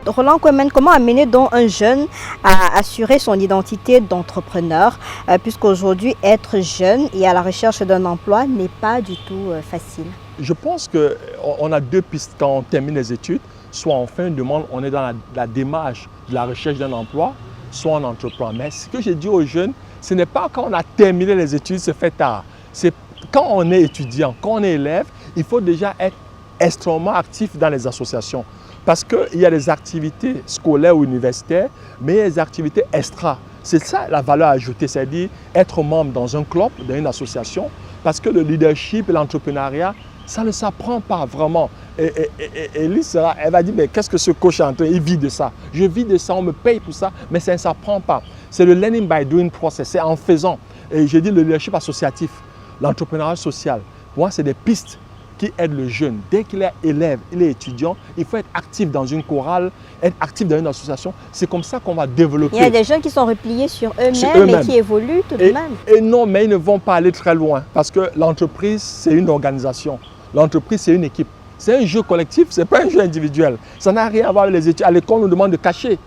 Roland Koumen, comment amener donc un jeune à assurer son identité d'entrepreneur, puisqu'aujourd'hui, être jeune et à la recherche d'un emploi n'est pas du tout facile? Je pense qu'on a deux pistes quand on termine les études. Soit on fait une demande, on est dans la démarche de la recherche d'un emploi, soit on entreprend. Mais ce que j'ai dit aux jeunes, ce n'est pas quand on a terminé les études, c'est fait tard. C'est quand on est étudiant, quand on est élève, il faut déjà être extrêmement actif dans les associations. Parce qu'il y a des activités scolaires ou universitaires, mais il y a des activités extra. C'est ça la valeur ajoutée, c'est-à-dire être membre dans un club, dans une association, parce que le leadership et l'entrepreneuriat, ça ne s'apprend pas vraiment. Et Lisa, elle va dire, mais qu'est-ce que ce coach est en train, il vit de ça. Je vis de ça, on me paye pour ça, mais ça ne s'apprend pas. C'est le learning by doing process, c'est en faisant. Et j'ai dit le leadership associatif, l'entrepreneuriat social. Pour moi, c'est des pistes qui aident le jeune. Dès qu'il est élève, il est étudiant, il faut être actif dans une chorale, être actif dans une association. C'est comme ça qu'on va développer. Il y a des jeunes qui sont repliés sur eux-mêmes et qui évoluent tout de même. Et non, mais ils ne vont pas aller très loin parce que l'entreprise, c'est une organisation. L'entreprise, c'est une équipe. C'est un jeu collectif, ce n'est pas un jeu individuel. Ça n'a rien à voir avec les études. À l'école, on nous demande de cacher.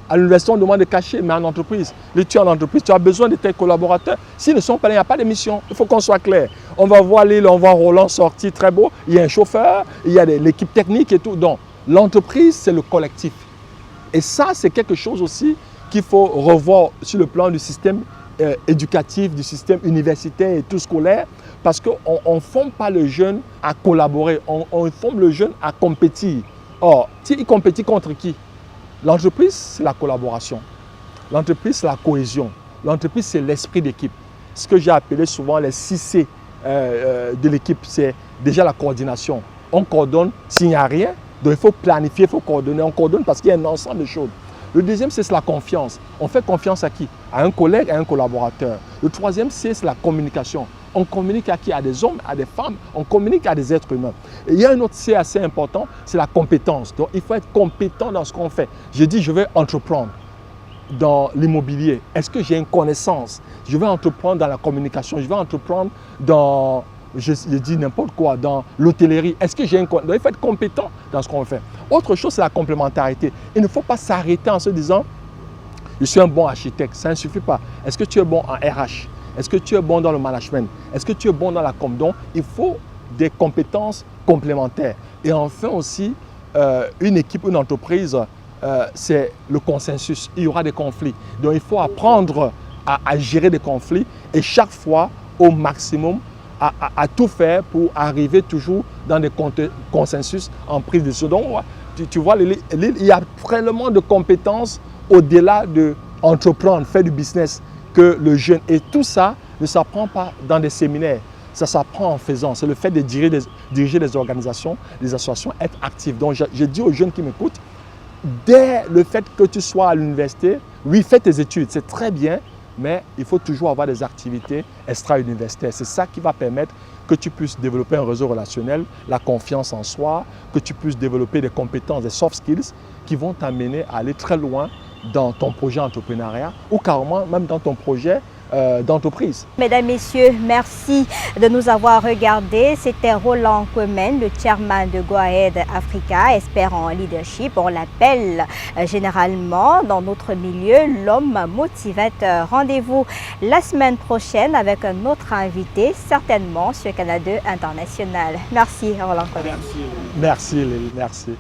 À l'université, on nous demande de cacher, mais en entreprise, tu es en entreprise, tu as besoin de tes collaborateurs. S'ils ne sont pas là, il n'y a pas d'émission. Il faut qu'on soit clair. On va voir Lille, on voit Roland sortir très beau. Il y a un chauffeur, il y a l'équipe technique et tout. Donc, l'entreprise, c'est le collectif. Et ça, c'est quelque chose aussi qu'il faut revoir sur le plan du système éducatif, du système universitaire et tout scolaire, parce qu'on ne forme pas le jeune à collaborer, on forme le jeune à compétir. Or, il compétit contre qui? L'entreprise, c'est la collaboration. L'entreprise, c'est la cohésion. L'entreprise, c'est l'esprit d'équipe. Ce que j'ai appelé souvent les 6C de l'équipe, c'est déjà la coordination. On coordonne s'il n'y a rien, donc il faut planifier, il faut coordonner. On coordonne parce qu'il y a un ensemble de choses. Le deuxième, c'est la confiance. On fait confiance à qui? À un collègue, à un collaborateur. Le troisième, c'est la communication. On communique à qui? À des hommes, à des femmes. On communique à des êtres humains. Et il y a un autre C assez important, c'est la compétence. Donc, il faut être compétent dans ce qu'on fait. J'ai dit, je vais entreprendre dans l'immobilier. Est-ce que j'ai une connaissance? Je vais entreprendre dans la communication. Je vais entreprendre dans, je dis n'importe quoi, dans l'hôtellerie. Est-ce que j'ai une connaissance? Donc, il faut être compétent dans ce qu'on fait. Autre chose, c'est la complémentarité. Il ne faut pas s'arrêter en se disant, je suis un bon architecte. Ça ne suffit pas. Est-ce que tu es bon en RH? Est-ce que tu es bon dans le management? Est-ce que tu es bon dans la com? Donc, il faut des compétences complémentaires. Et enfin aussi, une équipe, une entreprise, c'est le consensus. Il y aura des conflits. Donc, il faut apprendre à gérer des conflits et chaque fois, au maximum, à tout faire pour arriver toujours dans des consensus en prise de décision. Donc, tu vois, il y a tellement de compétences au-delà d'entreprendre, faire du business, que le jeune. Et tout ça ne s'apprend pas dans des séminaires. Ça s'apprend en faisant. C'est le fait de diriger des organisations, des associations, être actif. Donc, je dis aux jeunes qui m'écoutent, dès le fait que tu sois à l'université, oui, fais tes études, c'est très bien, mais il faut toujours avoir des activités extra-universitaires. C'est ça qui va permettre que tu puisses développer un réseau relationnel, la confiance en soi, que tu puisses développer des compétences, des soft skills qui vont t'amener à aller très loin dans ton projet entrepreneuriat ou carrément même dans ton projet d'entreprise. Mesdames, Messieurs, merci de nous avoir regardés. C'était Roland Koumen, le chairman de Go Ahead Africa, expert en leadership. On l'appelle généralement dans notre milieu l'homme motivateur. Rendez-vous la semaine prochaine avec un autre invité, certainement sur Canal 2 International. Merci Roland Koumen. Merci Lily, merci.